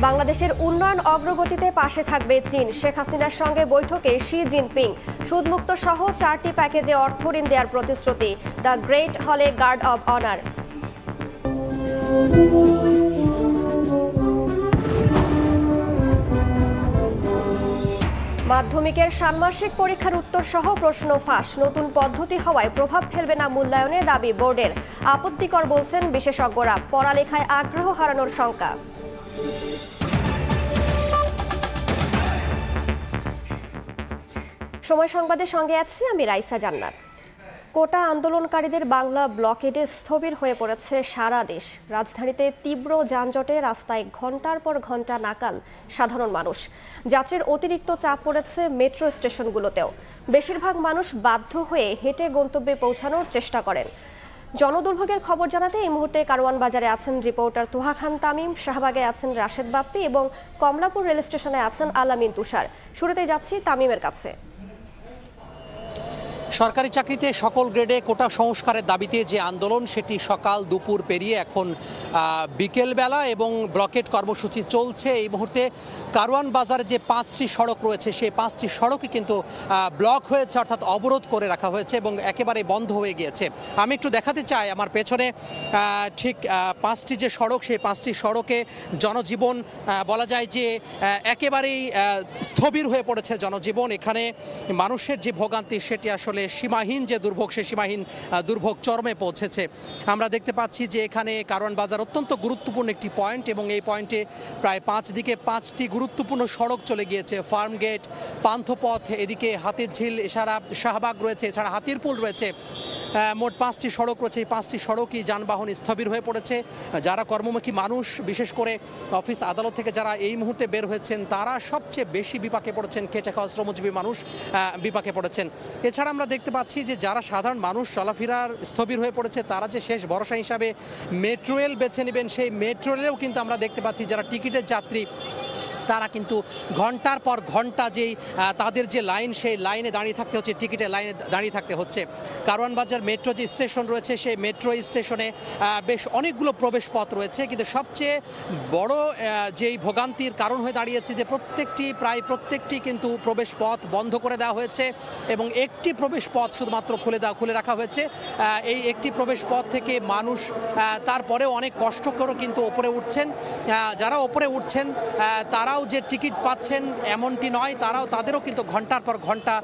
বাংলাদেশের উন্নয়ন অগ্রগতিতে পাশে থাকবে চীন। শেখ হাসিনার সঙ্গে বৈঠকে শি জিনপিং। সুদমুক্ত সহ 4টি প্যাকেজে অর্থ ঋণ দেওয়ার প্রতিশ্রুতি। দ্য গ্রেট হলে গার্ড অব অনার। মাধ্যমিকের ষান্মাসিক পরীক্ষার উত্তর সহ প্রশ্ন ফাঁস। নতুন পদ্ধতি হওয়ায় প্রভাব ফেলবে না মূল্যায়নে, দাবি বোর্ডের। আপত্তিকর বলছেন বিশেষজ্ঞরা। পড়ালেখায় আগ্রহ হারানোর শঙ্কা। সময় সংবাদের সঙ্গে আছি আমি রাইসা জান্নাত। কোটা আন্দোলনকারীদের বাংলা ব্লকেডে স্থবির হয়ে পড়েছে সারা দেশ। রাজধানীতে তীব্র যানজটে রাস্তায় ঘন্টার পর ঘন্টা নাকাল সাধারণ মানুষ। যাত্রীর অতিরিক্ত চাপ পড়েছে মেট্রো স্টেশনগুলোতেও। বেশিরভাগ মানুষ বাধ্য হয়ে হেঁটে গন্তব্যে পৌঁছানোর চেষ্টা করেন। জনদুর্ভোগের খবর জানাতে এই মুহূর্তে কারওয়ান বাজারে আছেন রিপোর্টার তুহা খান তামিম, শাহবাগে আছেন রাশেদ বাপ্পি এবং কমলাপুর রেল স্টেশনে আছেন আলামিন তুষার। শুরুতেই যাচ্ছি তামিমের কাছে। সরকারি চাকরিতে সকল গ্রেডে কোটা সংস্কারের দাবিতে যে আন্দোলন, সেটি সকাল দুপুর পেরিয়ে এখন বিকেলবেলা এবং ব্লকেট কর্মসূচি চলছে। এই মুহূর্তে কারওয়ান বাজারে যে 5টি সড়ক রয়েছে, সেই 5টি সড়কই কিন্তু ব্লক হয়েছে, অর্থাৎ অবরোধ করে রাখা হয়েছে এবং একেবারে বন্ধ হয়ে গিয়েছে। আমি একটু দেখাতে চাই আমার পেছনে ঠিক 5টি যে সড়ক, সেই 5টি সড়কে জনজীবন বলা যায় যে একেবারেই স্থবির হয়ে পড়েছে জনজীবন। এখানে মানুষের যে ভোগান্তি, সেটি আসলে সীমাহীন যে দুর্ভোগ, সে সীমাহীন দুর্ভোগ চরমে পৌঁছেছে। আমরা দেখতে পাচ্ছি যে এখানে কারওয়ান বাজার অত্যন্ত গুরুত্বপূর্ণ একটি পয়েন্ট এবং এই পয়েন্টে প্রায় 5 দিকে 5টি গুরুত্বপূর্ণ সড়ক চলে গিয়েছে। ফার্ম গেট, পান্থপথ, এদিকে হাতির ঝিল, এছাড়া শাহবাগ রয়েছে, এছাড়া হাতিরপুল রয়েছে। মোট 5টি সড়ক রয়েছে। এই 5টি সড়কই যানবাহন স্থবির হয়ে পড়েছে। যারা কর্মমুখী মানুষ, বিশেষ করে অফিস আদালত থেকে যারা এই মুহূর্তে বের হয়েছেন, তারা সবচেয়ে বেশি বিপাকে পড়েছেন। খেটে খাওয়া শ্রমজীবী মানুষ বিপাকে পড়েছেন। এছাড়া আমরা দেখতে পাচ্ছি যে যারা সাধারণ মানুষ চলাফেরার স্থবির হয়ে পড়েছে, তারা যে শেষ ভরসা হিসাবে মেট্রো রেল বেছে নেবেন, সেই মেট্রো রেলেও কিন্তু আমরা দেখতে পাচ্ছি যারা টিকিটের যাত্রী, তারা কিন্তু ঘন্টার পর ঘন্টা যেই তাদের যে লাইন, সেই লাইনে দাঁড়িয়ে থাকতে হচ্ছে, টিকিটের লাইনে দাঁড়িয়ে থাকতে হচ্ছে। কারওয়ান বাজার মেট্রো যে স্টেশন রয়েছে, সেই মেট্রো স্টেশনে বেশ অনেকগুলো প্রবেশ পথ রয়েছে, কিন্তু সবচেয়ে বড় যেই ভোগান্তির কারণ হয়ে দাঁড়িয়েছে যে প্রায় প্রত্যেকটি কিন্তু প্রবেশ পথ বন্ধ করে দেওয়া হয়েছে এবং একটি প্রবেশ পথ শুধুমাত্র খুলে রাখা হয়েছে। এই একটি প্রবেশ পথ থেকে মানুষ তারপরেও অনেক কষ্ট করে কিন্তু ওপরে উঠছেন। যারা ওপরে উঠছেন তারাও যে টিকিট পাচ্ছেন এমনটি নয়, তাদেরও কিন্তু ঘন্টার পর ঘন্টা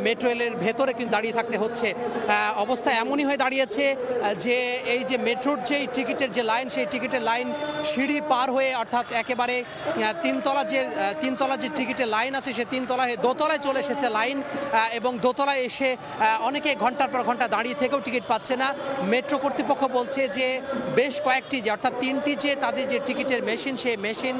মেট্রো রেলের ভেতরে কিন্তু দাঁড়িয়ে থাকতে হচ্ছে। অবস্থা এমনই হয়ে দাঁড়িয়েছে যে এই যে মেট্রোর যেই টিকিটের যে লাইন, সেই টিকিটের লাইন সিঁড়ি পার হয়ে, অর্থাৎ একেবারে তিনতলা যে টিকিটের লাইন আছে, সে তিনতলা হয়ে দোতলায় চলে এসেছে লাইন এবং দোতলায় এসে অনেকে ঘন্টার পর ঘন্টা দাঁড়িয়ে থেকেও টিকিট পাচ্ছে না। মেট্রো কর্তৃপক্ষ বলছে যে বেশ কয়েকটি, যে অর্থাৎ 3টি যে তাদের যে টিকিটের মেশিন, সেই মেশিন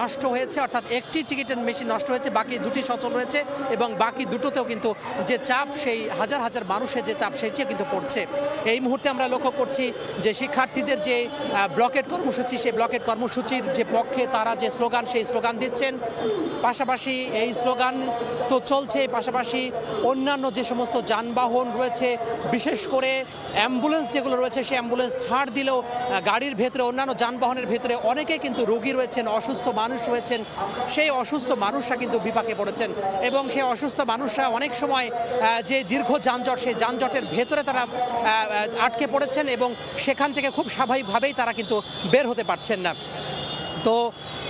নষ্ট হয়েছে, অর্থাৎ একটি টিকিটের মেশিন নষ্ট হয়েছে, বাকি 2টি সচল রয়েছে এবং বাকি দুটোতেও কিন্তু যে চাপ, সেই হাজার হাজার মানুষের যে চাপ, সেটিও কিন্তু পড়ছে। এই মুহূর্তে আমরা লক্ষ্য করছি যে শিক্ষার্থীদের যে ব্লকেট কর্মসূচি, সেই ব্লকেট কর্মসূচির যে পক্ষে তারা যে স্লোগান, সেই স্লোগান দিচ্ছেন। পাশাপাশি এই স্লোগান তো চলছে, পাশাপাশি অন্যান্য যে সমস্ত যানবাহন রয়েছে, বিশেষ করে অ্যাম্বুলেন্স যেগুলো রয়েছে, সেই অ্যাম্বুলেন্স ছাড় দিলেও গাড়ির ভেতরে, অন্যান্য যানবাহনের ভেতরে অনেকে কিন্তু রোগী রয়েছেন, অসুস্থ মানুষ রয়েছেন। সেই অসুস্থ মানুষরা কিন্তু বিপাকে পড়েছেন এবং সেই অসুস্থ মানুষরা অনেক সময় যে দীর্ঘ যানজট, সেই যানজটের ভেতরে তারা আটকে পড়েছেন এবং সেখান থেকে খুব স্বাভাবিকভাবেই তারা কিন্তু বের হতে পারছেন না। তো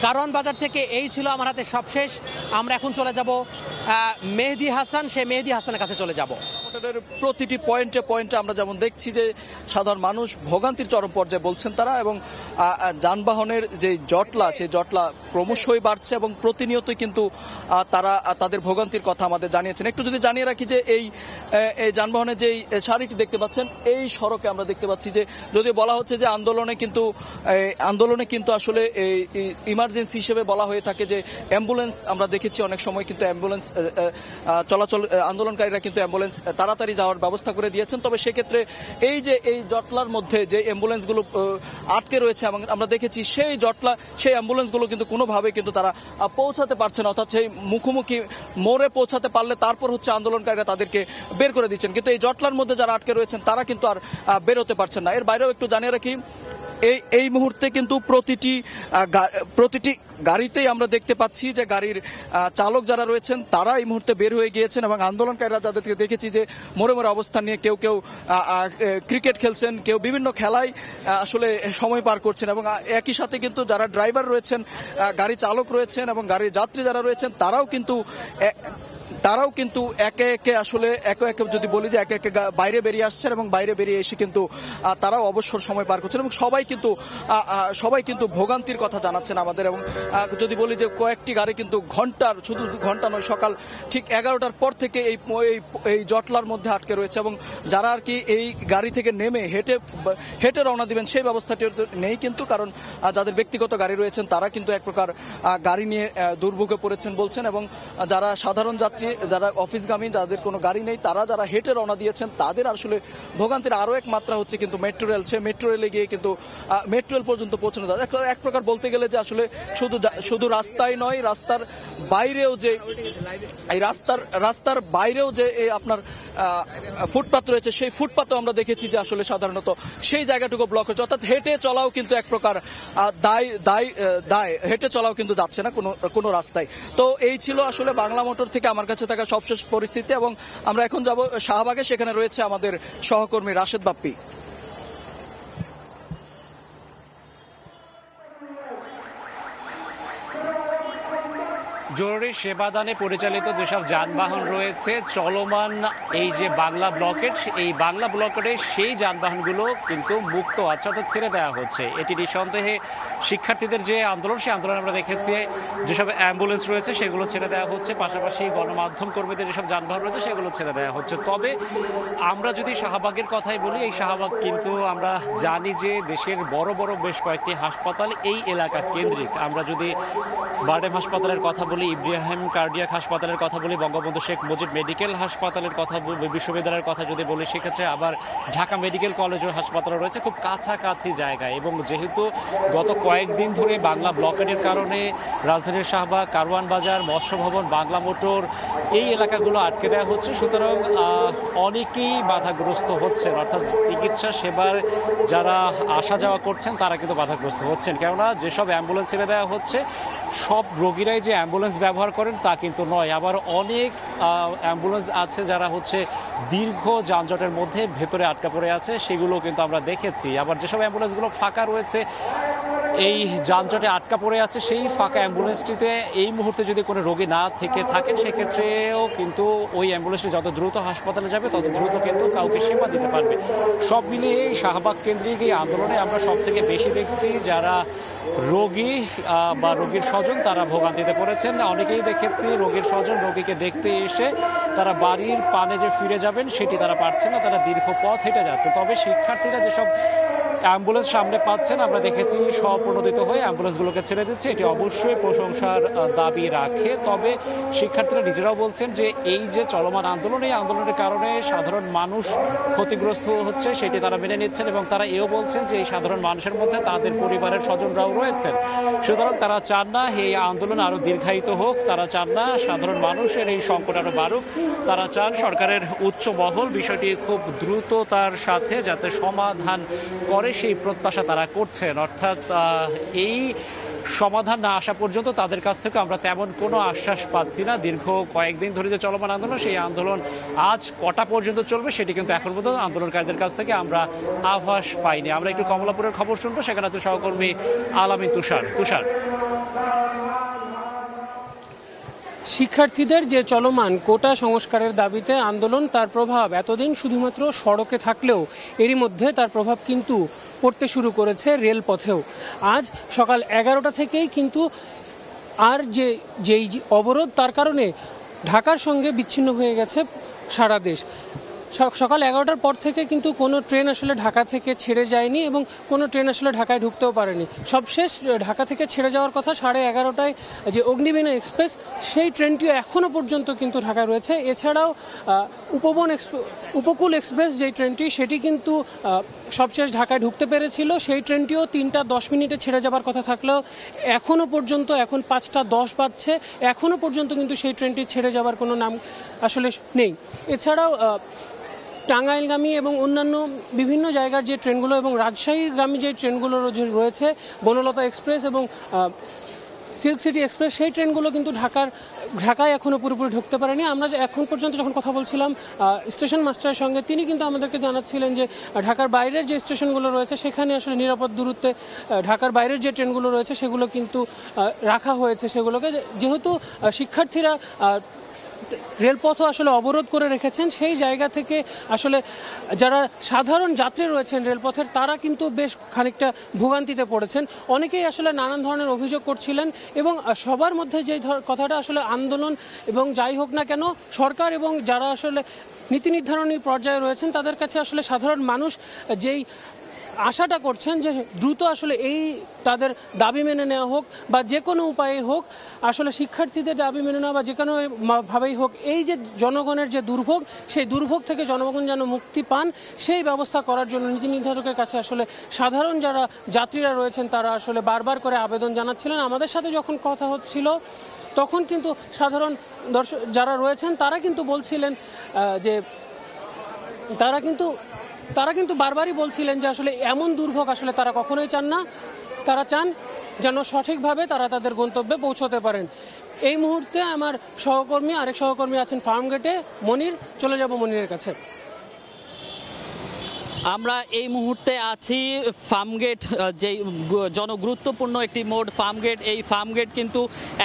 কারওয়ান বাজার থেকে এই ছিল আমার হাতে সবশেষ। আমরা এখন চলে যাব মেহেদি হাসান, সেই মেহেদি হাসানের কাছে চলে যাব। প্রতিটি পয়েন্টে আমরা যেমন দেখছি যে সাধারণ মানুষ ভোগান্তির চরম পর্যায়ে বলছেন তারা, এবং যানবাহনের যে জটলা, সেই জটলা ক্রমশই বাড়ছে এবং প্রতিনিয়তই কিন্তু তারা তাদের ভোগান্তির কথা আমাদের জানিয়েছেন। একটু যদি জানিয়ে রাখি যে এই যানবাহনের যেই সারিটি দেখতে পাচ্ছেন, এই সড়কে আমরা দেখতে পাচ্ছি যে যদিও বলা হচ্ছে যে আন্দোলনে কিন্তু আসলে ইমার্জেন্সি হিসেবে বলা হয়ে থাকে যে অ্যাম্বুলেন্স, আমরা দেখেছি অনেক সময় কিন্তু অ্যাম্বুলেন্স চলাচল, আন্দোলনকারীরা কিন্তু অ্যাম্বুলেন্স তাড়াতাড়ি যাওয়ার ব্যবস্থা করে দিয়েছেন। তবে সেক্ষেত্রে এই যে এই জটলার মধ্যে যে অ্যাম্বুলেন্সগুলো আটকে রয়েছে এবং আমরা দেখেছি সেই অ্যাম্বুলেন্সগুলো কিন্তু কোনোভাবে কিন্তু তারা পৌঁছাতে পারছে না, অর্থাৎ সেই মুখোমুখি মোড়ে পৌঁছাতে পারলে তারপর হচ্ছে আন্দোলনকারীরা তাদেরকে বের করে দিচ্ছেন, কিন্তু এই জটলার মধ্যে যারা আটকে রয়েছেন তারা কিন্তু আর বের হতে পারছেন না। এর বাইরেও একটু জানিয়ে রাখি এই মুহূর্তে কিন্তু প্রতিটি গাড়িতেই আমরা দেখতে পাচ্ছি যে গাড়ির চালক যারা রয়েছেন তারা এই মুহূর্তে বের হয়ে গিয়েছেন, এবং আন্দোলনকারীরা যাদেরকে দেখেছি যে মোড়ে মোড়ে অবস্থান নিয়ে কেউ ক্রিকেট খেলছেন, কেউ বিভিন্ন খেলায় আসলে সময় পার করছেন, এবং একই সাথে কিন্তু যারা ড্রাইভার রয়েছেন, গাড়ি চালক রয়েছেন এবং গাড়ির যাত্রী যারা রয়েছেন তারাও কিন্তু একে একে আসলে একে একে যদি বলি যে একে একে বাইরে বেরিয়ে আসছেন, এবং বাইরে বেরিয়ে এসে কিন্তু তারাও অবসর সময় পার করছেন, এবং সবাই কিন্তু ভোগান্তির কথা জানাচ্ছেন আমাদের। এবং যদি বলি যে কয়েকটি গাড়ি কিন্তু শুধু ঘন্টা নয়, সকাল ঠিক 11টার পর থেকে এই জটলার মধ্যে আটকে রয়েছে, এবং যারা আর কি এই গাড়ি থেকে নেমে হেঁটে রওনা দিবেন সেই ব্যবস্থাটি নেই কিন্তু, কারণ যাদের ব্যক্তিগত গাড়ি রয়েছেন তারা কিন্তু এক প্রকার গাড়ি নিয়ে দুর্ভোগে পড়েছেন বলছেন, এবং যারা সাধারণ যাত্রী, যারা অফিসগামী, যাদের কোনো গাড়ি নেই, তারা যারা হেঁটে রওনা দিয়েছেন তাদের আসলে ভোগান্তির আরো এক মাত্রা হচ্ছে কিন্তু মেট্রো রেল। সে মেট্রো রেলে গিয়ে কিন্তু মেট্রো রেল পর্যন্ত পৌঁছানো যায়। এক প্রকার বলতে গেলে যে আসলে শুধু রাস্তায় নয়, রাস্তার বাইরেও যে এই রাস্তার বাইরেও যে আপনার ফুটপাত রয়েছে, সেই ফুটপাতও আমরা দেখেছি যে আসলে সাধারণত সেই জায়গাটুকু ব্লক হচ্ছে, অর্থাৎ হেঁটে চলাও কিন্তু এক প্রকার দায় হেঁটে চলাও কিন্তু যাচ্ছে না কোনো রাস্তায়। তো এই ছিল আসলে বাংলা মোটর থেকে আমার কাছে থাকা সবশেষ পরিস্থিতি, এবং আমরা এখন যাব শাহবাগে, সেখানে রয়েছে আমাদের সহকর্মী রাশেদ বাপ্পি। জরুরি সেবাদানে পরিচালিত যেসব যানবাহন রয়েছে চলমান এই যে বাংলা ব্লকেট, এই বাংলা ব্লকেটে সেই যানবাহনগুলো কিন্তু মুক্ত আছে, অর্থাৎ ছেড়ে দেওয়া হচ্ছে। এটি নিঃসন্দেহে শিক্ষার্থীদের যে আন্দোলন, সেই আন্দোলন আমরা দেখেছি যেসব অ্যাম্বুলেন্স রয়েছে সেগুলো ছেড়ে দেওয়া হচ্ছে, পাশাপাশি গণমাধ্যম কর্মীদের যেসব যানবাহন রয়েছে সেগুলো ছেড়ে দেওয়া হচ্ছে। তবে আমরা যদি শাহবাগের কথাই বলি, এই শাহবাগ কিন্তু আমরা জানি যে দেশের বড় বড় বেশ কয়েকটি হাসপাতাল এই এলাকা কেন্দ্রিক। আমরা যদি বারডেম হাসপাতালের কথা বলি, ইব্রাহিম কার্ডিয়াক হাসপাতালের কথা বলি, বঙ্গবন্ধু শেখ মুজিব মেডিকেল হাসপাতালের কথা, বিশ্ববিদ্যালয়ের কথা যদি বলি, সেক্ষেত্রে আবার ঢাকা মেডিকেল কলেজ ও হাসপাতাল রয়েছে খুব কাছাকাছি জায়গায়। এবং যেহেতু গত কয়েকদিন ধরে বাংলা ব্লকেটের কারণে রাজধানীর শাহবাগ, কারওয়ান বাজার, মৎস্য ভবন, বাংলা মোটর এই এলাকাগুলো আটকে দেওয়া হচ্ছে, সুতরাং অনেকেই বাধাগ্রস্ত হচ্ছেন, অর্থাৎ চিকিৎসা সেবার যারা আসা যাওয়া করছেন তারা কিন্তু বাধাগ্রস্ত হচ্ছেন। কেননা যেসব অ্যাম্বুলেন্স ছেড়ে দেওয়া হচ্ছে সব রোগীরাই যে অ্যাম্বুলেন্স ব্যবহার করেন তা কিন্তু নয়। আবার অনেক অ্যাম্বুলেন্স আছে যারা হচ্ছে দীর্ঘ যানজটের মধ্যে ভেতরে আটকা পড়ে আছে, সেগুলো কিন্তু আমরা দেখেছি। আবার যেসব অ্যাম্বুলেন্সগুলো ফাঁকা রয়েছে, এই যানজটে আটকা পড়ে আছে, সেই ফাঁকা অ্যাম্বুলেন্সটিতে এই মুহূর্তে যদি কোনো রোগী না থেকে থাকেন সেক্ষেত্রেও কিন্তু ওই অ্যাম্বুলেন্সটি যত দ্রুত হাসপাতালে যাবে তত দ্রুত কিন্তু কাউকে সেবা দিতে পারবে। সব মিলিয়ে এই শাহবাগ কেন্দ্রিক এই আন্দোলনে আমরা সব থেকে বেশি দেখছি যারা রোগী বা রোগীর স্বজন তারা ভোগান্তিতে পড়েছেন। অনেকেই দেখেছি রোগীর স্বজন রোগীকে দেখতে এসে তারা বাড়ির পানে যে ফিরে যাবেন সেটি তারা পারছেন না, তারা দীর্ঘ পথ হেঁটে যাচ্ছে। তবে শিক্ষার্থীরা যেসব অ্যাম্বুলেন্স সামনে পাচ্ছেন আমরা দেখেছি স্বপ্রণোদিত হয়ে অ্যাম্বুলেন্সগুলোকে ছেড়ে দিচ্ছে, এটি অবশ্যই প্রশংসার দাবি রাখে। তবে শিক্ষার্থীরা নিজেরাও বলছেন যে এই যে চলমান আন্দোলন, এই আন্দোলনের কারণে সাধারণ মানুষ ক্ষতিগ্রস্ত হচ্ছে সেটি তারা মেনে নিচ্ছেন, এবং তারা এও বলছেন যে এই সাধারণ মানুষের মধ্যে তাদের পরিবারের স্বজনরাও রয়েছেন। সুতরাং তারা চান না এই আন্দোলন আরও দীর্ঘায়িত হোক, তারা চান না সাধারণ মানুষের এই সংকট আরও বাড়ুক, তারা চান সরকারের উচ্চ মহল বিষয়টি খুব দ্রুততার সাথে যাতে সমাধান করে সেই প্রত্যাশা তারা করছেন। অর্থাৎ এই সমাধান না আসা পর্যন্ত তাদের কাছ থেকে আমরা তেমন কোনো আশ্বাস পাচ্ছি না। দীর্ঘ কয়েকদিন ধরে যে চলমান আন্দোলন, সেই আন্দোলন আজ কটা পর্যন্ত চলবে সেটি কিন্তু এখন পর্যন্ত আন্দোলনকারীদের কাছ থেকে আমরা আভাস পাইনি। আমরা একটু কমলাপুরের খবর শুনবো, সেখানে আছে সহকর্মী আলামিন তুষার। শিক্ষার্থীদের যে চলমান কোটা সংস্কারের দাবিতে আন্দোলন, তার প্রভাব এতদিন শুধুমাত্র সড়কে থাকলেও এরই মধ্যে তার প্রভাব কিন্তু পড়তে শুরু করেছে রেলপথেও। আজ সকাল 11টা থেকেই কিন্তু আর যেই অবরোধ, তার কারণে ঢাকার সঙ্গে বিচ্ছিন্ন হয়ে গেছে সারা দেশ। সকাল 11টার পর থেকে কিন্তু কোনো ট্রেন আসলে ঢাকা থেকে ছেড়ে যায়নি, এবং কোনো ট্রেন আসলে ঢাকায় ঢুকতেও পারেনি। সবশেষ ঢাকা থেকে ছেড়ে যাওয়ার কথা 11:30টায় যে অগ্নিবীণা এক্সপ্রেস, সেই ট্রেনটিও এখনও পর্যন্ত কিন্তু ঢাকায় রয়েছে। এছাড়াও উপকূল এক্সপ্রেস যেই ট্রেনটি, সেটি কিন্তু সবশেষ ঢাকায় ঢুকতে পেরেছিল, সেই ট্রেনটিও 3:10 ছেড়ে যাবার কথা থাকলেও এখনও পর্যন্ত, এখন 5:10 বাজছে, এখনও পর্যন্ত কিন্তু সেই ট্রেনটি ছেড়ে যাবার কোনো নাম আসলে নেই। এছাড়াও টাঙ্গাইলগামী এবং অন্যান্য বিভিন্ন জায়গার যে ট্রেনগুলো এবং রাজশাহীগামী যে ট্রেনগুলো রয়েছে, বনলতা এক্সপ্রেস এবং সিল্ক সিটি এক্সপ্রেস, সেই ট্রেনগুলো কিন্তু ঢাকায় এখনও পুরোপুরি ঢুকতে পারেনি। আমরা এখন পর্যন্ত যখন কথা বলছিলাম স্টেশন মাস্টারের সঙ্গে, তিনি কিন্তু আমাদেরকে জানাচ্ছিলেন যে ঢাকার বাইরের যে স্টেশনগুলো রয়েছে সেখানে আসলে নিরাপদ দূরত্বে ঢাকার বাইরের যে ট্রেনগুলো রয়েছে সেগুলো কিন্তু রাখা হয়েছে। সেগুলোকে যেহেতু শিক্ষার্থীরা রেলপথও আসলে অবরোধ করে রেখেছেন, সেই জায়গা থেকে আসলে যারা সাধারণ যাত্রী রয়েছেন রেলপথের, তারা কিন্তু বেশ খানিকটা ভোগান্তিতে পড়েছেন। অনেকেই আসলে নানান ধরনের অভিযোগ করছিলেন এবং সবার মধ্যে যে কথাটা আসলে আন্দোলন এবং যাই হোক না কেন সরকার এবং যারা আসলে নীতি নির্ধারণী পর্যায়ে রয়েছেন তাদের কাছে আসলে সাধারণ মানুষ যেই আশাটা করছেন যে দ্রুত আসলে এই তাদের দাবি মেনে নেওয়া হোক বা যে কোনো উপায়ে হোক, আসলে শিক্ষার্থীদের দাবি মেনে নেওয়া বা যে কোনো ভাবেই হোক, এই যে জনগণের যে দুর্ভোগ, সেই দুর্ভোগ থেকে জনগণ যেন মুক্তি পান সেই ব্যবস্থা করার জন্য নীতি নির্ধারকের কাছে আসলে সাধারণ যারা যাত্রীরা রয়েছেন তারা আসলে বারবার করে আবেদন জানাচ্ছিলেন। আমাদের সাথে যখন কথা হচ্ছিল তখন কিন্তু সাধারণ দর্শক যারা রয়েছেন তারা কিন্তু বলছিলেন যে তারা কিন্তু বারবারই বলছিলেন যে আসলে এমন দুর্ভোগ আসলে তারা কখনোই চান না। তারা চান যেন সঠিকভাবে তারা তাদের গন্তব্যে পৌঁছতে পারেন। এই মুহূর্তে আমার আরেক সহকর্মী আছেন ফার্মগেটে, মনির, চলে যাব মনিরের কাছে। আমরা এই মুহূর্তে আছি ফার্মগেট, যে জনগুরুত্বপূর্ণ একটি মোড় ফার্মগেট। এই ফার্মগেট কিন্তু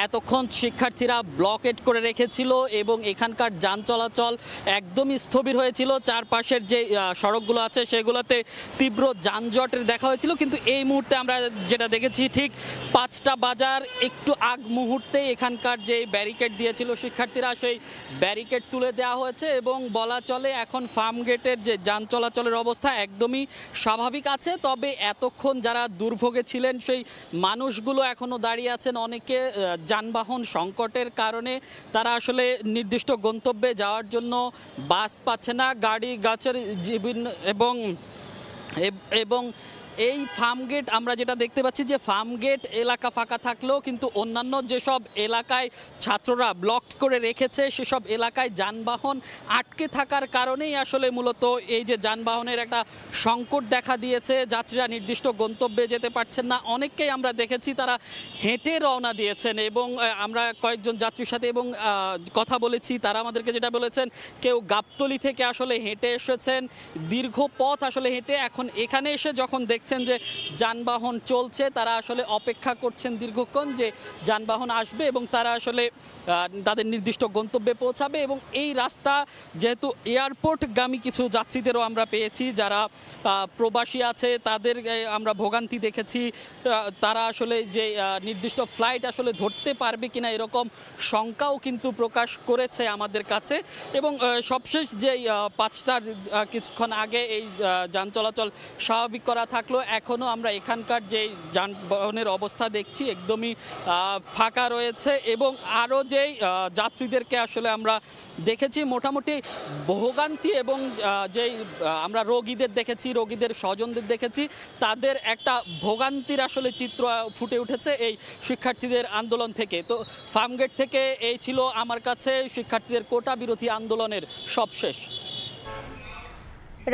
এতক্ষণ শিক্ষার্থীরা ব্লকেট করে রেখেছিল এবং এখানকার যান চলাচল একদমই স্থবির হয়েছিল। চারপাশের যে সড়কগুলো আছে সেগুলোতে তীব্র যানজটের দেখা হয়েছিল, কিন্তু এই মুহূর্তে আমরা যেটা দেখেছি ঠিক 5টা বাজার একটু আগ মুহূর্তে এখানকার যে ব্যারিকেড দিয়েছিল শিক্ষার্থীরা, সেই ব্যারিকেড তুলে দেওয়া হয়েছে এবং বলা চলে এখন ফার্মগেটের যে যান চলাচলের অবস্থা একদমই স্বাভাবিক আছে। তবে এতক্ষণ যারা দুর্ভোগে ছিলেন সেই মানুষগুলো এখনো দাঁড়িয়ে আছেন। অনেকে যানবাহন সংকটের কারণে তারা আসলে নির্দিষ্ট গন্তব্যে যাওয়ার জন্য বাস পাচ্ছে না, গাড়ি গাছের এবং এই ফার্মগেট আমরা যেটা দেখতে পাচ্ছি যে ফার্মগেট এলাকা ফাঁকা থাকলেও কিন্তু অন্যান্য যেসব এলাকায় ছাত্ররা ব্লক করে রেখেছে সেসব এলাকায় যানবাহন আটকে থাকার কারণেই আসলে মূলত এই যে যানবাহনের একটা সংকট দেখা দিয়েছে। যাত্রীরা নির্দিষ্ট গন্তব্যে যেতে পারছেন না। অনেককেই আমরা দেখেছি তারা হেঁটে রওনা দিয়েছেন এবং আমরা কয়েকজন যাত্রীর সাথে এবং কথা বলেছি, তারা আমাদেরকে যেটা বলেছেন, কেউ গাবতলী থেকে আসলে হেঁটে এসেছেন, দীর্ঘ পথ আসলে হেঁটে এখন এখানে এসে যখন যে যানবাহন চলছে তারা আসলে অপেক্ষা করছেন দীর্ঘক্ষণ যে যানবাহন আসবে এবং তারা আসলে তাদের নির্দিষ্ট গন্তব্যে পৌঁছাবে। এবং এই রাস্তা যেহেতু এয়ারপোর্টগামী কিছু যাত্রীদেরও আমরা পেয়েছি যারা প্রবাসী আছে, তাদের আমরা ভোগান্তি দেখেছি। তারা আসলে যে নির্দিষ্ট ফ্লাইট আসলে ধরতে পারবে কিনা এরকম শঙ্কাও কিন্তু প্রকাশ করেছে আমাদের কাছে। এবং সবশেষ যে 5টার কিছুক্ষণ আগে এই যান চলাচল স্বাভাবিক করা থাকলো, এখনো আমরা এখানকার যে যানবাহনের অবস্থা দেখছি একদমই ফাঁকা রয়েছে এবং আরও যেই যাত্রীদেরকে আসলে আমরা দেখেছি মোটামুটি ভোগান্তি এবং যেই আমরা রোগীদের দেখেছি, রোগীদের স্বজনদের দেখেছি, তাদের একটা ভোগান্তির আসলে চিত্র ফুটে উঠেছে এই শিক্ষার্থীদের আন্দোলন থেকে। তো ফার্মগেট থেকে এই ছিল আমার কাছে শিক্ষার্থীদের কোটা বিরোধী আন্দোলনের সবশেষ।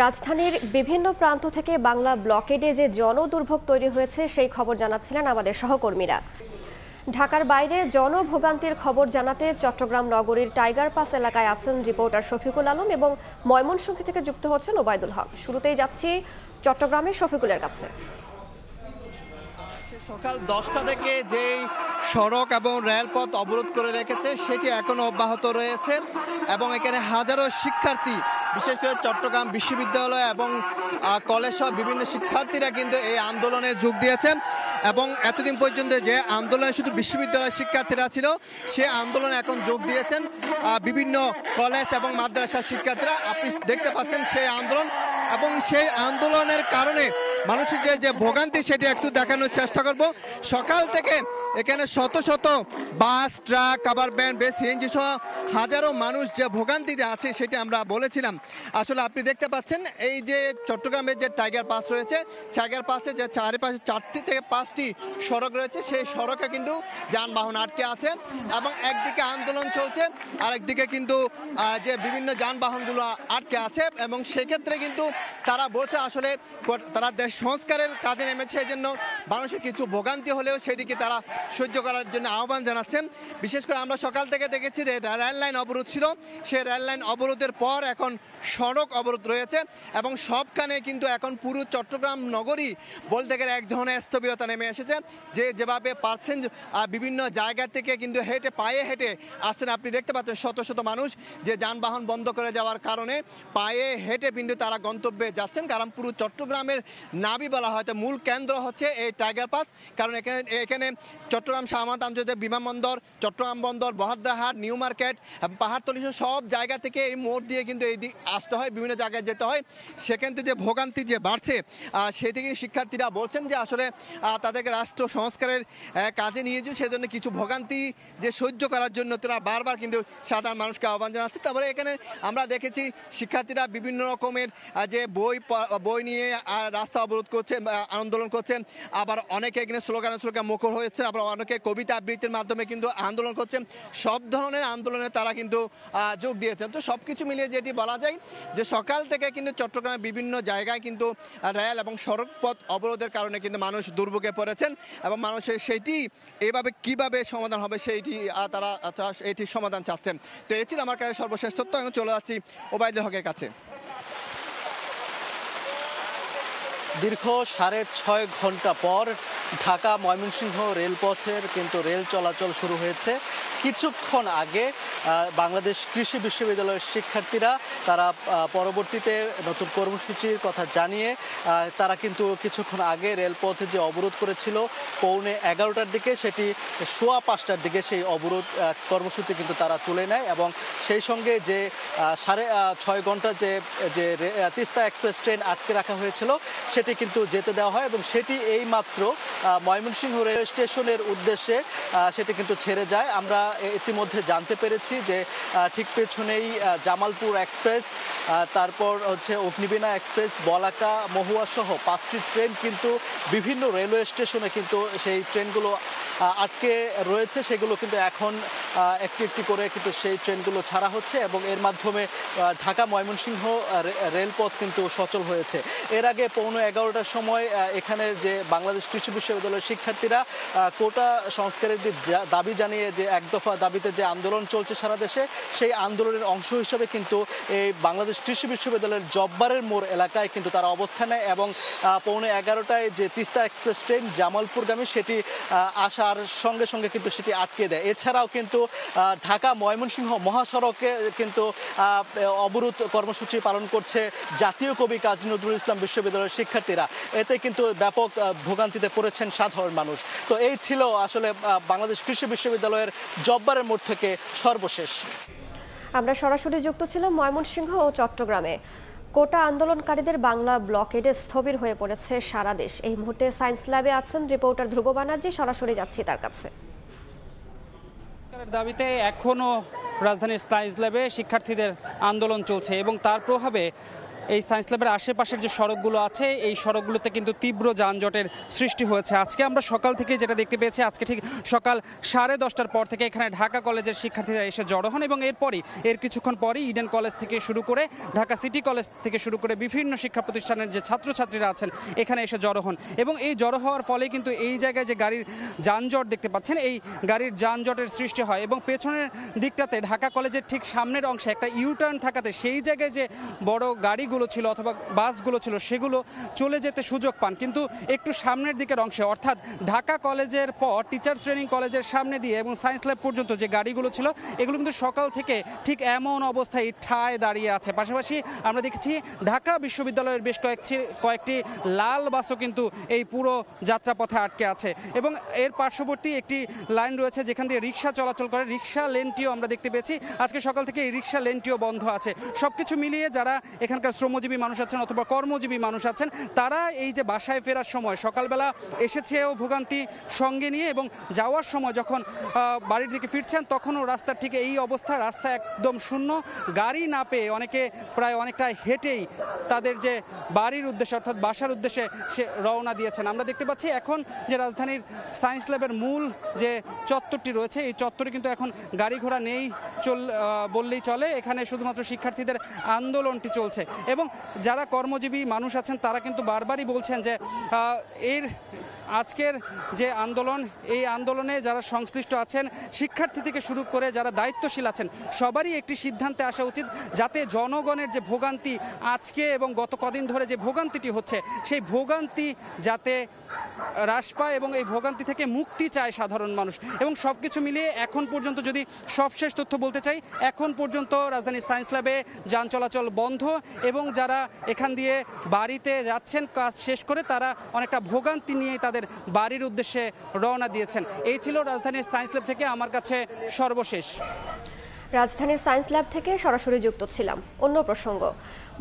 রাজধানীর বিভিন্ন প্রান্ত থেকে বাংলা ব্লকেডে যে জনদুর্ভোগ তৈরি হয়েছে সেই খবর জানাচ্ছিলেন আমাদের সহকর্মীরা। ঢাকার বাইরে জনভোগান্তির খবর জানাতে চট্টগ্রাম নগরীর টাইগার পাস এলাকায় আছেন রিপোর্টার শফিকুল আলম এবং ময়মনসিংহ থেকে যুক্ত হচ্ছেন ওবায়দুল হক। শুরুতেই যাচ্ছি চট্টগ্রামের শফিকুলের কাছে। সকাল 10টা থেকে যেই সড়ক এবং রেলপথ অবরোধ করে রেখেছে সেটি এখনো অব্যাহত রয়েছে এবং এখানে হাজারো শিক্ষার্থী, বিশেষ করে চট্টগ্রাম বিশ্ববিদ্যালয় এবং কলেজ সহ বিভিন্ন শিক্ষার্থীরা কিন্তু এই আন্দোলনে যোগ দিয়েছেন এবং এতদিন পর্যন্ত যে আন্দোলনে শুধু বিশ্ববিদ্যালয়ের শিক্ষার্থীরা ছিল সে আন্দোলনে এখন যোগ দিয়েছেন বিভিন্ন কলেজ এবং মাদ্রাসার শিক্ষার্থীরা। আপনি দেখতে পাচ্ছেন সেই আন্দোলন এবং সেই আন্দোলনের কারণে মানুষের যে ভোগান্তি সেটি একটু দেখানোর চেষ্টা করব। সকাল থেকে এখানে শত শত বাস, ট্রাক, কাভার ভ্যান, সিএনজি সহ হাজারো মানুষ যে ভোগান্তিতে আছে সেটি আমরা বলেছিলাম। আসলে আপনি দেখতে পাচ্ছেন এই যে চট্টগ্রামের যে টাইগার পাস রয়েছে, টাইগার পাসে যে চারিপাশে 4টি থেকে 5টি সড়ক রয়েছে, সেই সড়কে কিন্তু যানবাহন আটকে আছে এবং একদিকে আন্দোলন চলছে, আরেকদিকে কিন্তু যে বিভিন্ন যানবাহনগুলো আটকে আছে এবং সেক্ষেত্রে কিন্তু তারা বলছে আসলে তারা দেশ সংস্কারের কাজে নেমেছে, এজন্য মানুষের কিছু ভোগান্তি হলেও সেটিকে তারা সহ্য করার জন্য আহ্বান জানাচ্ছেন। বিশেষ করে আমরা সকাল থেকে দেখেছি যে রেল লাইন অবরোধ ছিল, সেই রেল লাইন অবরোধের পর এখন সড়ক অবরোধ রয়েছে এবং সবখানে কিন্তু এখন পুরো চট্টগ্রাম নগরী বলতে গেলে এক ধরনের স্থবিরতা নেমে এসেছে। যেভাবে পারছেন বিভিন্ন জায়গা থেকে কিন্তু পায়ে হেঁটে আসছেন। আপনি দেখতে পাচ্ছেন শত শত মানুষ যে যানবাহন বন্ধ করে যাওয়ার কারণে পায়ে হেঁটে কিন্তু তারা গন্তব্যে যাচ্ছেন, কারণ পুরো চট্টগ্রামের নাভি বলা হয়তো মূল কেন্দ্র হচ্ছে এই টাইগার পাস। কারণ এখানে চট্টগ্রাম শাহমাত আন্তর্জাতিক বিমানবন্দর, চট্টগ্রাম বন্দর, বহদ্দারহাট, নিউ মার্কেট, পাহাড়তলি সব জায়গা থেকে এই মোড় দিয়ে কিন্তু এই দিক আসতে হয়, বিভিন্ন জায়গায় যেতে হয়। সেখান থেকে যে ভোগান্তি যে বাড়ছে সেই থেকে শিক্ষার্থীরা বলছেন যে আসলে তাদেরকে রাষ্ট্র সংস্কারের কাজে নিয়েছে, সেজন্য কিছু ভোগান্তি যে সহ্য করার জন্য তারা বারবার কিন্তু সাধারণ মানুষকে আহ্বান জানাচ্ছে। তারপরে এখানে আমরা দেখেছি শিক্ষার্থীরা বিভিন্ন রকমের যে বই নিয়ে রাস্তা অবরোধ করছে, আন্দোলন করছে, আবার অনেকে এখানে স্লোগান মুখর হয়েছে, আবার অনেকে কবিতা আবৃত্তির মাধ্যমে কিন্তু আন্দোলন করছে। সব ধরনের আন্দোলনে তারা কিন্তু যোগ দিয়েছেন। তো সব কিছু মিলিয়ে যেটি বলা যায় যে সকাল থেকে কিন্তু চট্টগ্রামের বিভিন্ন জায়গায় কিন্তু রেল এবং সড়ক পথ অবরোধের কারণে কিন্তু মানুষ দুর্ভোগে পড়েছেন এবং মানুষের সেইটি এইভাবে কিভাবে সমাধান হবে সেইটি তারা এটির সমাধান চাচ্ছেন। তো এই ছিল আমার কাছে সর্বশেষ তথ্য। এখন চলে যাচ্ছি ওবায়দুল হকের কাছে। দীর্ঘ 6.5 ঘন্টা পর ঢাকা ময়মনসিংহ রেলপথের কিন্তু রেল চলাচল শুরু হয়েছে। কিছুক্ষণ আগে বাংলাদেশ কৃষি বিশ্ববিদ্যালয়ের শিক্ষার্থীরা তারা পরবর্তীতে নতুন কর্মসূচির কথা জানিয়ে তারা কিন্তু কিছুক্ষণ আগে রেলপথে যে অবরোধ করেছিল পৌনে 11টার দিকে, সেটি সোয়া 5টার দিকে সেই অবরোধ কর্মসূচি কিন্তু তারা তুলে নেয় এবং সেই সঙ্গে যে 6.5 ঘন্টা যে তিস্তা এক্সপ্রেস ট্রেন আটকে রাখা হয়েছিল সেটি কিন্তু যেতে দেওয়া হয় এবং সেটি এই মাত্র ময়মনসিংহ রেল স্টেশনের উদ্দেশ্যে সেটি কিন্তু ছেড়ে যায়। আমরা ইতিমধ্যে জানতে পেরেছি যে ঠিক পেছনেই জামালপুর এক্সপ্রেস, তারপর হচ্ছে অগ্নিবীণা এক্সপ্রেস, বলাকা, মহুয়া সহ 5টি ট্রেন কিন্তু বিভিন্ন রেলওয়ে স্টেশনে কিন্তু সেই ট্রেনগুলো আটকে রয়েছে। সেগুলো কিন্তু এখন একটি একটি করে কিন্তু সেই ট্রেনগুলো ছাড়া হচ্ছে এবং এর মাধ্যমে ঢাকা ময়মনসিংহ রেলপথ কিন্তু সচল হয়েছে। এর আগে পৌনে 11টার সময় এখানের যে বাংলাদেশ কৃষি বিশ্ববিদ্যালয়ের শিক্ষার্থীরা কোটা সংস্কারের দাবি জানিয়ে যে এক দফা দাবিতে যে আন্দোলন চলছে সারা দেশে, সেই আন্দোলনের অংশ হিসেবে কিন্তু এই বাংলাদেশ কৃষি বিশ্ববিদ্যালয়ের জব্বারের মোড় এলাকায় কিন্তু তারা অবস্থান নেয় এবং পৌনে 11টায় যে তিস্তা এক্সপ্রেস ট্রেন জামালপুরগামী সেটি আসার সঙ্গে সঙ্গে কিন্তু সেটি আটকে দেয়। এছাড়াও কিন্তু ঢাকা ময়মনসিংহ মহাসড়কে কিন্তু অবরোধ কর্মসূচি পালন করছে জাতীয় কবি কাজী নজরুল ইসলাম বিশ্ববিদ্যালয়ের শিক্ষার্থীরা। এতে কিন্তু ব্যাপক ভোগান্তিতে পড়েছেন সাধারণ মানুষ। তো এই ছিল আসলে বাংলাদেশ কৃষি বিশ্ববিদ্যালয়ের জব্বারের মোড় থেকে সর্বশেষ। আমরা সরাসরি যুক্ত ছিলাম ময়মনসিংহ ও চট্টগ্রামে। কোটা আন্দোলনকারীদের বাংলা ব্লকেডে স্থবির হয়ে পড়েছে সারা দেশ। এই মুহূর্তে সায়েন্স ল্যাবে আছেন রিপোর্টার ধ্রুব ব্যানার্জি, সরাসরি যাচ্ছি তার কাছে। দাবিতে এখনো রাজধানীর সায়েন্স ল্যাবে শিক্ষার্থীদের আন্দোলন চলছে এবং তার প্রভাবে এই সায়েন্স ল্যাবের আশেপাশের যে সড়কগুলো আছে এই সড়কগুলোতে কিন্তু তীব্র যানজটের সৃষ্টি হয়েছে। আজকে আমরা সকাল থেকে যেটা দেখতে পেয়েছি, আজকে ঠিক সকাল 10:30টার পর থেকে এখানে ঢাকা কলেজের শিক্ষার্থীরা এসে জড়ো হন এবং এর কিছুক্ষণ পরই ইডেন কলেজ থেকে শুরু করে ঢাকা সিটি কলেজ থেকে শুরু করে বিভিন্ন শিক্ষা প্রতিষ্ঠানের যে ছাত্রছাত্রীরা আছেন এখানে এসে জড়ো হন এবং এই জড়ো হওয়ার ফলে কিন্তু এই জায়গায় যে গাড়ির যানজট দেখতে পাচ্ছেন, এই গাড়ির যানজটের সৃষ্টি হয় এবং পেছনের দিকটাতে ঢাকা কলেজের ঠিক সামনের অংশে একটা ইউটার্ন থাকাতে সেই জায়গায় যে বড় গাড়িগুলো ছিল অথবা বাসগুলো ছিল সেগুলো চলে যেতে সুযোগ পান, কিন্তু একটু সামনের দিকের অংশে অর্থাৎ ঢাকা কলেজের পর টিচার্স ট্রেনিং কলেজের সামনে দিয়ে এবং সায়েন্স ল্যাব পর্যন্ত যে গাড়িগুলো ছিল এগুলো কিন্তু সকাল থেকে ঠিক এমন অবস্থায় ঠায় দাঁড়িয়ে আছে। পাশাপাশি আমরা দেখেছি ঢাকা বিশ্ববিদ্যালয়ের বেশ কয়েকটি লাল বাসও কিন্তু এই পুরো যাত্রাপথে আটকে আছে এবং এর পার্শ্ববর্তী একটি লাইন রয়েছে যেখান দিয়ে রিক্সা চলাচল করে, রিক্সা লেনটিও আমরা দেখতে পেয়েছি আজকে সকাল থেকে এই রিক্সা লেনটিও বন্ধ আছে। সবকিছু মিলিয়ে যারা এখানকার শ্রমজীবী মানুষ আছেন অথবা কর্মজীবী মানুষ আছেন, তারা এই যে বাসায় ফেরার সময় সকালবেলা এসেছেও ভোগান্তি সঙ্গে নিয়ে, এবং যাওয়ার সময় যখন বাড়ির দিকে ফিরছেন তখনও রাস্তার ঠিক এই অবস্থা, রাস্তা একদম শূন্য, গাড়ি না পেয়ে অনেকে প্রায় অনেকটা হেঁটেই তাদের যে বাড়ির উদ্দেশ্যে অর্থাৎ বাসার উদ্দেশ্যে সে রওনা দিয়েছেন। আমরা দেখতে পাচ্ছি এখন যে রাজধানীর সায়েন্স ল্যাবের মূল যে চত্বরটি রয়েছে, এই চত্বরে কিন্তু এখন গাড়ি ঘোড়া নেই বললেই চলে। এখানে শুধুমাত্র শিক্ষার্থীদের আন্দোলনটি চলছে, এবং যারা কর্মজীবী মানুষ আছেন তারা কিন্তু বারবারই বলছেন যে আজকের যে আন্দোলন, এই আন্দোলনে যারা সংশ্লিষ্ট আছেন, শিক্ষার্থী থেকে শুরু করে যারা দায়িত্বশীল আছেন, সবারই একটি সিদ্ধান্তে আসা উচিত যাতে জনগণের যে ভোগান্তি আজকে এবং গত কদিন ধরে যে ভোগান্তিটি হচ্ছে, সেই ভোগান্তি যাতে হ্রাস পায় এবং এই ভোগান্তি থেকে মুক্তি চায় সাধারণ মানুষ। এবং সব কিছু মিলিয়ে এখন পর্যন্ত যদি সবশেষ তথ্য বলতে চাই, এখন পর্যন্ত রাজধানীর সায়েন্স ল্যাবে যান চলাচল বন্ধ, এবং যারা এখান দিয়ে বাড়িতে যাচ্ছেন কাজ শেষ করে তারা অনেকটা ভোগান্তি নিয়েই তাদের বাড়ির উদ্দেশ্যে রওনা দিয়েছেন। এই ছিল রাজধানীর সায়েন্স ল্যাব থেকে আমার কাছে সর্বশেষ। রাজধানীর সায়েন্স ল্যাব থেকে সরাসরি যুক্ত ছিলাম। অন্য প্রসঙ্গ,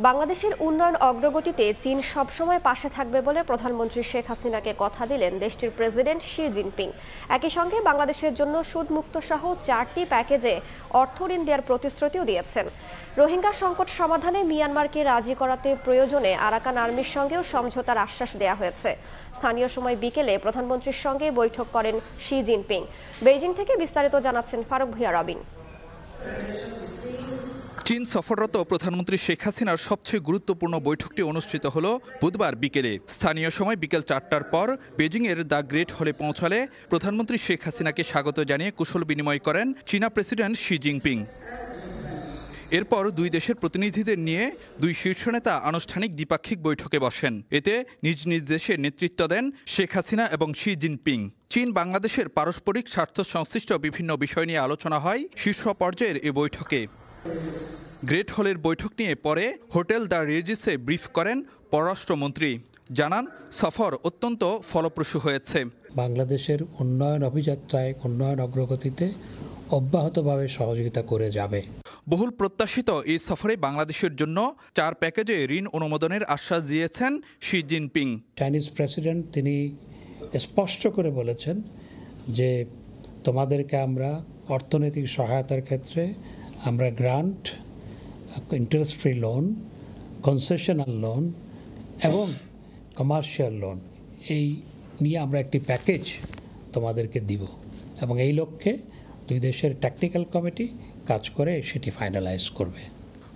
বাংলাদেশের উন্নয়ন অগ্রগতিতে চীন সবসময় পাশে থাকবে বলে প্রধানমন্ত্রী শেখ হাসিনাকে কথা দিলেন দেশটির প্রেসিডেন্ট শি জিনপিং। একই সঙ্গে বাংলাদেশের জন্য সুদমুক্ত সহ 4টি প্যাকেজে অর্থ ঋণ দেওয়ার প্রতিশ্রুতিও দিয়েছেন। রোহিঙ্গা সংকট সমাধানে মিয়ানমারকে রাজি করাতে প্রয়োজনে আরাকান আর্মির সঙ্গেও সমঝোতার আশ্বাস দেওয়া হয়েছে। স্থানীয় সময় বিকেলে প্রধানমন্ত্রীর সঙ্গে বৈঠক করেন শি জিনপিং। বেইজিং থেকে বিস্তারিত জানাচ্ছেন ফারুক ভূঁইয়া রবিন। চীন সফররত প্রধানমন্ত্রী শেখ হাসিনার সবচেয়ে গুরুত্বপূর্ণ বৈঠকটি অনুষ্ঠিত হল বুধবার বিকেলে। স্থানীয় সময় বিকেল 4টার পর বেজিংয়ের দ্য গ্রেট হলে পৌঁছালে প্রধানমন্ত্রী শেখ হাসিনাকে স্বাগত জানিয়ে কুশল বিনিময় করেন চীনা প্রেসিডেন্ট শি জিনপিং। এরপর দুই দেশের প্রতিনিধিদের নিয়ে দুই শীর্ষ নেতা আনুষ্ঠানিক দ্বিপাক্ষিক বৈঠকে বসেন। এতে নিজ নিজ দেশে নেতৃত্ব দেন শেখ হাসিনা এবং শি জিনপিং। চীন বাংলাদেশের পারস্পরিক স্বার্থ সংশ্লিষ্ট বিভিন্ন বিষয় নিয়ে আলোচনা হয় শীর্ষ পর্যায়ের এ বৈঠকে। গ্রেট হলের বৈঠক নিয়ে পরে হোটেল দ্য রেজিসে ব্রিফ করেন পররাষ্ট্রমন্ত্রী। জানান, সফর অত্যন্ত ফলপ্রসূ হয়েছে। বাংলাদেশের উন্নয়ন অভিযাত্রায় উন্নয়ন অগ্রগতিতে অব্যাহতভাবে সহযোগিতা করে যাবে। বহুল প্রত্যাশিত এই সফরে বাংলাদেশের জন্য 4 প্যাকেজে ঋণ অনুমোদনের আশ্বাস দিয়েছেন শি জিনপিং। চাইনিজ প্রেসিডেন্ট তিনি স্পষ্ট করে বলেছেন যে তোমাদেরকে আমরা অর্থনৈতিক সহায়তার ক্ষেত্রে আমরা grant, interest free loan, concessional loan এবং কমার্শিয়াল লোন এই নিয়ে আমরা একটি প্যাকেজ তোমাদেরকে দিব, এবং এই লক্ষ্যে দুই দেশের টেকনিক্যাল কমিটি কাজ করে সেটি ফাইনালাইজ করবে।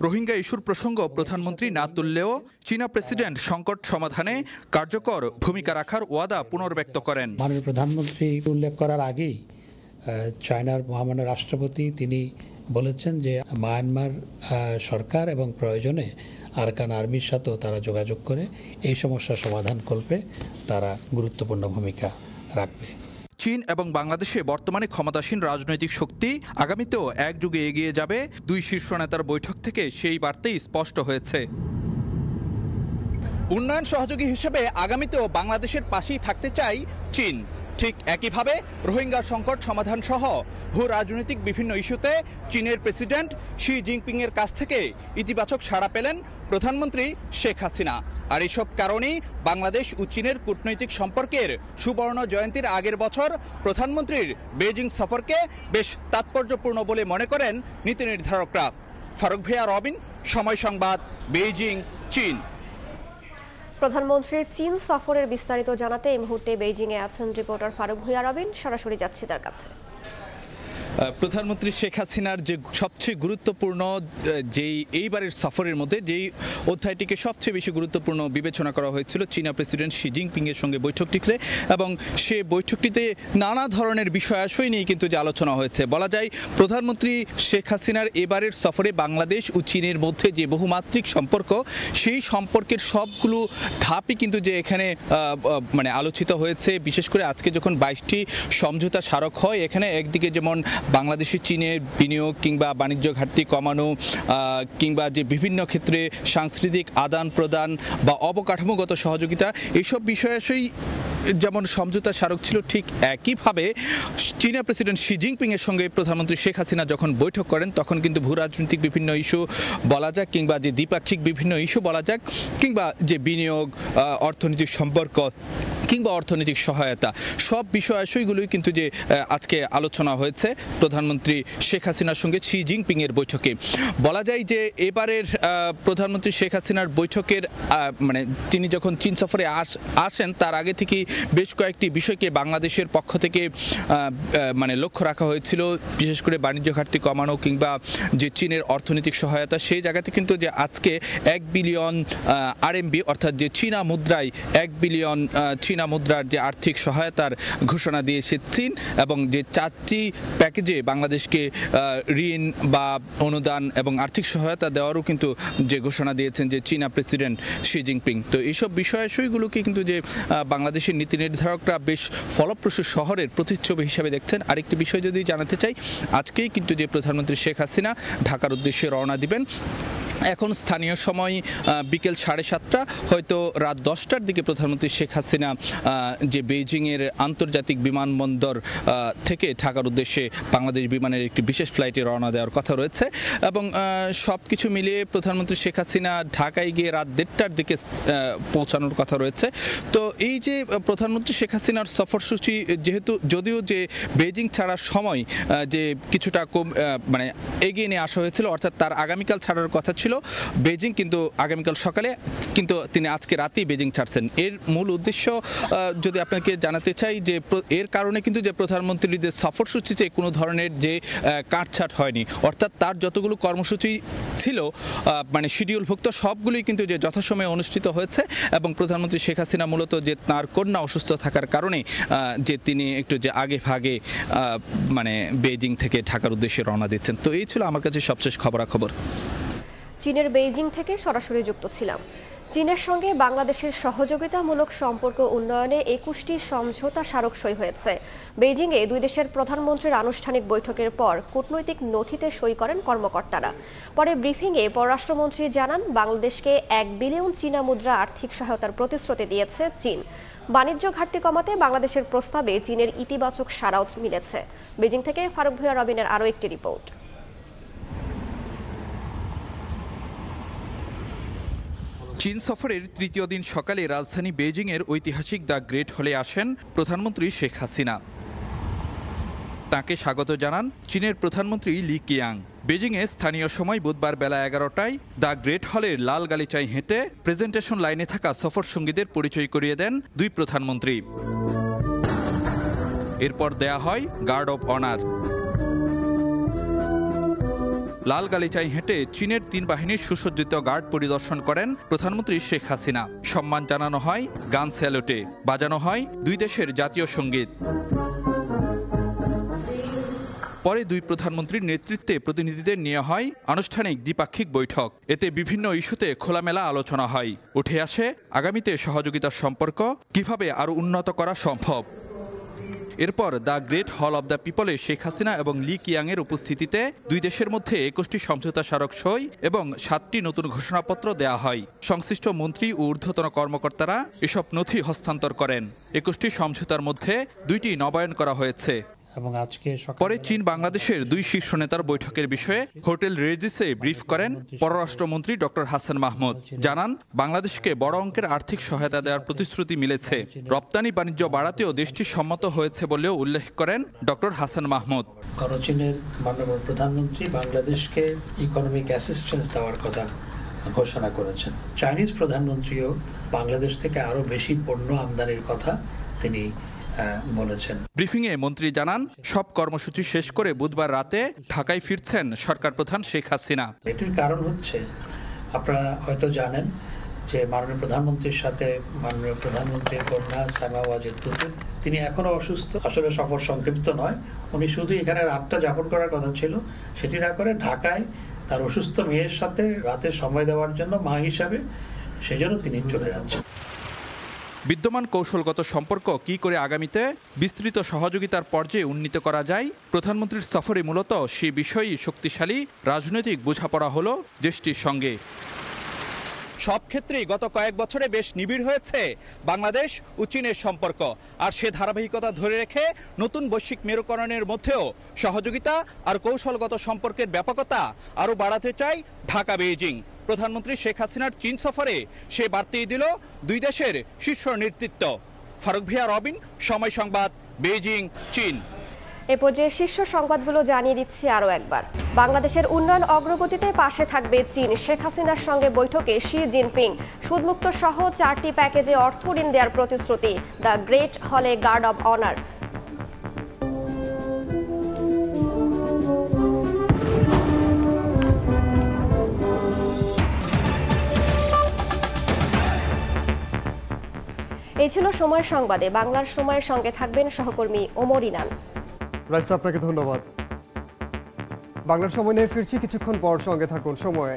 রোহিঙ্গা ইস্যুর প্রসঙ্গ প্রধানমন্ত্রী না তুললেও চীনা প্রেসিডেন্ট সংকট সমাধানে কার্যকর ভূমিকা রাখার ওয়াদা পুনর্ব্যক্ত করেন। মাননীয় প্রধানমন্ত্রী উল্লেখ করার আগেই চায়নার মহামান্য রাষ্ট্রপতি তিনি বলেছেন যে মায়ানমার সরকার এবং প্রয়োজনে আরাকান আর্মির সাথেও তারা যোগাযোগ করে এই সমস্যার সমাধান করবে, তারা গুরুত্বপূর্ণ ভূমিকা রাখবে। চীন এবং বাংলাদেশে বর্তমানে ক্ষমতাসীন রাজনৈতিক শক্তি আগামীতেও একযুগে এগিয়ে যাবে। দুই শীর্ষ নেতার বৈঠক থেকে সেই বার্তাই স্পষ্ট হয়েছে। উন্নয়ন সহযোগী হিসেবে আগামীতেও বাংলাদেশের পাশেই থাকতে চাই চীন। ঠিক একইভাবে রোহিঙ্গা সংকট সমাধান সহ ভূ রাজনৈতিক বিভিন্ন ইস্যুতে চীনের প্রেসিডেন্ট শি জিনপিংয়ের কাছ থেকে ইতিবাচক সাড়া পেলেন প্রধানমন্ত্রী শেখ হাসিনা। আর এসব কারণেই বাংলাদেশ ও চীনের কূটনৈতিক সম্পর্কের সুবর্ণ জয়ন্তীর আগের বছর প্রধানমন্ত্রীর বেজিং সফরকে বেশ তাৎপর্যপূর্ণ বলে মনে করেন নীতি নির্ধারকরা। ফারুক ভূঁইয়া রবিন, সময় সংবাদ, বেইজিং, চীন। প্রধানমন্ত্রীর চীন সফরের বিস্তারিত জানাতে এই মুহূর্তে বেইজিংয়ে আছেন রিপোর্টার ফারুক ভূঁইয়া রবিন। সরাসরি যাচ্ছি তার কাছে। প্রধানমন্ত্রী শেখ হাসিনার যে সবচেয়ে গুরুত্বপূর্ণ যেই এইবারের সফরের মধ্যে যেই অধ্যায়টিকে সবচেয়ে বেশি গুরুত্বপূর্ণ বিবেচনা করা হয়েছিল চীনা প্রেসিডেন্ট শি জিনপিংয়ের সঙ্গে বৈঠকটিতে, এবং সে বৈঠকটিতে নানা ধরনের বিষয় আশয় নিয়ে কিন্তু যে আলোচনা হয়েছে। বলা যায় প্রধানমন্ত্রী শেখ হাসিনার এবারের সফরে বাংলাদেশ ও চীনের মধ্যে যে বহুমাত্রিক সম্পর্ক, সেই সম্পর্কের সবগুলো ধাপই কিন্তু যে এখানে মানে আলোচিত হয়েছে। বিশেষ করে আজকে যখন 22টি সমঝোতা স্মারক হয়, এখানে একদিকে যেমন বাংলাদেশে চীনের বিনিয়োগ কিংবা বাণিজ্য ঘাটতি কমানো কিংবা যে বিভিন্ন ক্ষেত্রে সাংস্কৃতিক আদান প্রদান বা অবকাঠামোগত সহযোগিতা, এইসব বিষয়াশই যেমন সমঝোতা স্মারক ছিল, ঠিক একইভাবে চীনা প্রেসিডেন্ট শি জিনপিং এর সঙ্গে প্রধানমন্ত্রী শেখ হাসিনা যখন বৈঠক করেন তখন কিন্তু ভূ রাজনৈতিক বিভিন্ন ইস্যু বলা যাক, কিংবা যে দ্বিপাক্ষিক বিভিন্ন ইস্যু বলা যাক, কিংবা যে বিনিয়োগ, অর্থনৈতিক সম্পর্ক কিংবা অর্থনৈতিক সহায়তা, সব বিষয়গুলোই কিন্তু যে আজকে আলোচনা হয়েছে প্রধানমন্ত্রী শেখ হাসিনার সঙ্গে শি জিনপিং এর বৈঠকে। বলা যায় যে এবারের প্রধানমন্ত্রী শেখ হাসিনার বৈঠকের মানে তিনি যখন চীন সফরে আসেন তার আগে থেকেই বেশ কয়েকটি বিষয়কে বাংলাদেশের পক্ষ থেকে মানে লক্ষ্য রাখা হয়েছিল, বিশেষ করে বাণিজ্য ঘাটতি কমানো কিংবা যে চীনের অর্থনৈতিক সহায়তা। সেই জায়গাতে কিন্তু যে আজকে 1 বিলিয়ন RMB অর্থাৎ যে চীনা মুদ্রায় 1 বিলিয়ন চীনা মুদ্রার যে আর্থিক সহায়তার ঘোষণা দিয়েছে চীন, এবং যে 4টি প্যাকেজে বাংলাদেশকে ঋণ বা অনুদান এবং আর্থিক সহায়তা দেওয়ারও কিন্তু যে ঘোষণা দিয়েছেন যে চীনা প্রেসিডেন্ট শি জিনপিং। তো এইসব বিষয়গুলোকে কিন্তু যে বাংলাদেশের নীতি নির্ধারকরা বেশ ফলপ্রসূ শহরের প্রতিচ্ছবি হিসাবে দেখছেন। আরেকটি বিষয় যদি জানাতে চাই, আজকেই কিন্তু যে প্রধানমন্ত্রী শেখ হাসিনা ঢাকার উদ্দেশ্যে রওনা দিবেন। এখন স্থানীয় সময় বিকেল 7:30, হয়তো রাত 10টার দিকে প্রধানমন্ত্রী শেখ হাসিনা যে বেইজিংয়ের আন্তর্জাতিক বিমানবন্দর থেকে ঢাকার উদ্দেশ্যে বাংলাদেশ বিমানের একটি বিশেষ ফ্লাইটে রওনা দেওয়ার কথা রয়েছে। এবং সব কিছু মিলিয়ে প্রধানমন্ত্রী শেখ হাসিনা ঢাকায় গিয়ে রাত 1:30টার দিকে পৌঁছানোর কথা রয়েছে। তো এই যে প্রধানমন্ত্রী শেখ হাসিনার সফরসূচি, যদিও যে বেইজিং ছাড়ার সময় যে কিছুটা মানে এগিয়ে নিয়ে আসা হয়েছিল, অর্থাৎ তার আগামীকাল ছাড়ার কথা ছিল বেইজিং, কিন্তু আগামীকাল সকালে, কিন্তু তিনি আজকে রাতেই বেইজিং ছাড়ছেন। এর মূল উদ্দেশ্য যদি আপনাকে জানাতে চাই যে এর কারণে কিন্তু যে প্রধানমন্ত্রীর যে সফরসূচিতে কোনো ধরনের যে কাটছাট হয়নি, অর্থাৎ তার যতগুলো কর্মসূচি ছিল মানে শিডিউলভুক্ত সবগুলোই কিন্তু যে যথাসময়ে অনুষ্ঠিত হয়েছে। এবং প্রধানমন্ত্রী শেখ হাসিনা মূলত যে তার কন্যা অসুস্থ থাকার কারণে যে তিনি একটু যে আগে ভাগে মানে বেইজিং থেকে ঢাকার উদ্দেশ্যে রওনা দিচ্ছেন। তো এই ছিল আমার কাছে সবশেষ খবরাখবর। চীনের বেইজিং থেকে সরাসরি যুক্ত ছিলাম। চীনের সঙ্গে বাংলাদেশের সহযোগিতামূলক সম্পর্ক উন্নয়নে 21টি সমঝোতা স্মারক সই হয়েছে। বেইজিংয়ে দুই দেশের প্রধানমন্ত্রীর আনুষ্ঠানিক বৈঠকের পর কূটনৈতিক নথিতে সই করেন কর্মকর্তারা। পরে ব্রিফিংয়ে পররাষ্ট্রমন্ত্রী জানান, বাংলাদেশকে 1 বিলিয়ন চীনা মুদ্রা আর্থিক সহায়তার প্রতিশ্রুতি দিয়েছে চীন। বাণিজ্য ঘাটতি কমাতে বাংলাদেশের প্রস্তাবে চীনের ইতিবাচক সাড়াও মিলেছে। বেইজিং থেকে ফারুক ভূঁইয়া রবিনের আরও একটি রিপোর্ট। চীন সফরের তৃতীয় দিন সকালে রাজধানী বেইজিংয়ের ঐতিহাসিক দ্য গ্রেট হলে আসেন প্রধানমন্ত্রী শেখ হাসিনা। তাকে স্বাগত জানান চীনের প্রধানমন্ত্রী লি কিয়াং। বেজিংয়ে স্থানীয় সময় বুধবার বেলা 11টায় দ্য গ্রেট হলের লাল গালিচায় হেঁটে প্রেজেন্টেশন লাইনে থাকা সফর সঙ্গীদের পরিচয় করিয়ে দেন দুই প্রধানমন্ত্রী। এরপর দেয়া হয় গার্ড অব অনার। লাল গালিচায় হেঁটে চীনের 3 বাহিনীর সুসজ্জিত গার্ড পরিদর্শন করেন প্রধানমন্ত্রী শেখ হাসিনা। সম্মান জানানো হয় গান স্যালুটে, বাজানো হয় দুই দেশের জাতীয় সঙ্গীত। পরে দুই প্রধানমন্ত্রীর নেতৃত্বে প্রতিনিধিদের নেওয়া হয় আনুষ্ঠানিক দ্বিপাক্ষিক বৈঠক। এতে বিভিন্ন ইস্যুতে খোলামেলা আলোচনা হয়। উঠে আসে আগামীতে সহযোগিতার সম্পর্ক কিভাবে আরও উন্নত করা সম্ভব। এরপর দ্য গ্রেট হল অব দ্য পিপলে শেখ হাসিনা এবং লি কিয়াংয়ের উপস্থিতিতে দুই দেশের মধ্যে 21টি সমঝোতা স্মারক সই এবং 7টি নতুন ঘোষণাপত্র দেয়া হয়। সংশ্লিষ্ট মন্ত্রী ও ঊর্ধ্বতন কর্মকর্তারা এসব নথি হস্তান্তর করেন। 21টি সমঝোতার মধ্যে 2টি নবায়ন করা হয়েছে। পরে চীন বাংলাদেশের দুই শীর্ষ নেতার বৈঠকের বিষয়ে হোটেল রেজিসে ব্রিফ করেন পররাষ্ট্রমন্ত্রী ডক্টর হাসান মাহমুদ। জানান, বাংলাদেশকে বড় অঙ্কের আর্থিক সহায়তা দেওয়ার প্রতিশ্রুতি মিলেছে। রপ্তানি বাণিজ্য বাড়াতেও দেশটি সম্মত হয়েছে বলেও উল্লেখ করেন ডক্টর হাসান মাহমুদ। চীনের মাননীয় প্রধানমন্ত্রী বাংলাদেশকে ইকোনমিক অ্যাসিস্ট্যান্স দেওয়ার কথা ঘোষণা করেছেন। চাইনিজ প্রধানমন্ত্রীও বাংলাদেশ থেকে আরো বেশি পণ্য আমদানির কথা তিনি বলেছেন। ব্রিফিংয়ে মন্ত্রী জানান, সব কর্মসূচি শেষ করে বুধবার রাতে ঢাকায় ফিরছেন সরকার প্রধান শেখ হাসিনা। এটির কারণ হচ্ছে, আপনারা হয়তো জানেন যে মাননীয় প্রধানমন্ত্রীর সাথে মাননীয় প্রধানমন্ত্রীর কন্যা সাইমা ওয়াজেদ তুতুন, তিনি এখনো অসুস্থ। আসলে সফর সংক্ষিপ্ত নয়, উনি শুধু এখানে রাতটা যাপন করার কথা ছিল, সেটি না করে ঢাকায় তার অসুস্থ মেয়ের সাথে রাতে সময় দেওয়ার জন্য মা হিসাবে সেজন্য তিনি চলে যাচ্ছেন। বিদ্যমান কৌশলগত সম্পর্ক কি করে আগামীতে বিস্তৃত সহযোগিতার পর্যায়ে উন্নীত করা যায়, প্রধানমন্ত্রীর সফরে মূলত সেই বিষয়ই শক্তিশালী রাজনৈতিক বোঝাপড়া হলো দেশটির সঙ্গে। সব ক্ষেত্রেই গত কয়েক বছরে বেশ নিবিড় হয়েছে বাংলাদেশ ও চীনের সম্পর্ক। আর সে ধারাবাহিকতা ধরে রেখে নতুন বৈশ্বিক মেরুকরণের মধ্যেও সহযোগিতা আর কৌশলগত সম্পর্কের ব্যাপকতা আরও বাড়াতে চায় ঢাকা বেইজিং। প্রধানমন্ত্রী শেখ হাসিনার চীন সফরে সে বার্তাই দিল দুই দেশের শীর্ষ নেতৃত্ব। ফারুক ভিয়া, রবিন, সময় সংবাদ, বেইজিং, চীন। এ পর্যায়ে শীর্ষ সংবাদগুলো জানিয়ে দিচ্ছি আরও একবার। বাংলাদেশের উন্নয়ন অগ্রগতিতে পাশে থাকবে চীন। শেখ হাসিনার সঙ্গে বৈঠকে শি জিনপিং। সুদমুক্ত সহ 4টি প্যাকেজে অর্থ ঋণ দেওয়ার প্রতিশ্রুতি। দ্য গ্রেট হলে গার্ড অব অনার। এই ছিল সময় সংবাদে। বাংলার সময়ের সঙ্গে থাকবেন সহকর্মী ওমর ইনান। রাইস, আপনাকে ধন্যবাদ। বাংলার সময় নিয়ে ফিরছি কিছুক্ষণ পর, সঙ্গে থাকুন সময়ে।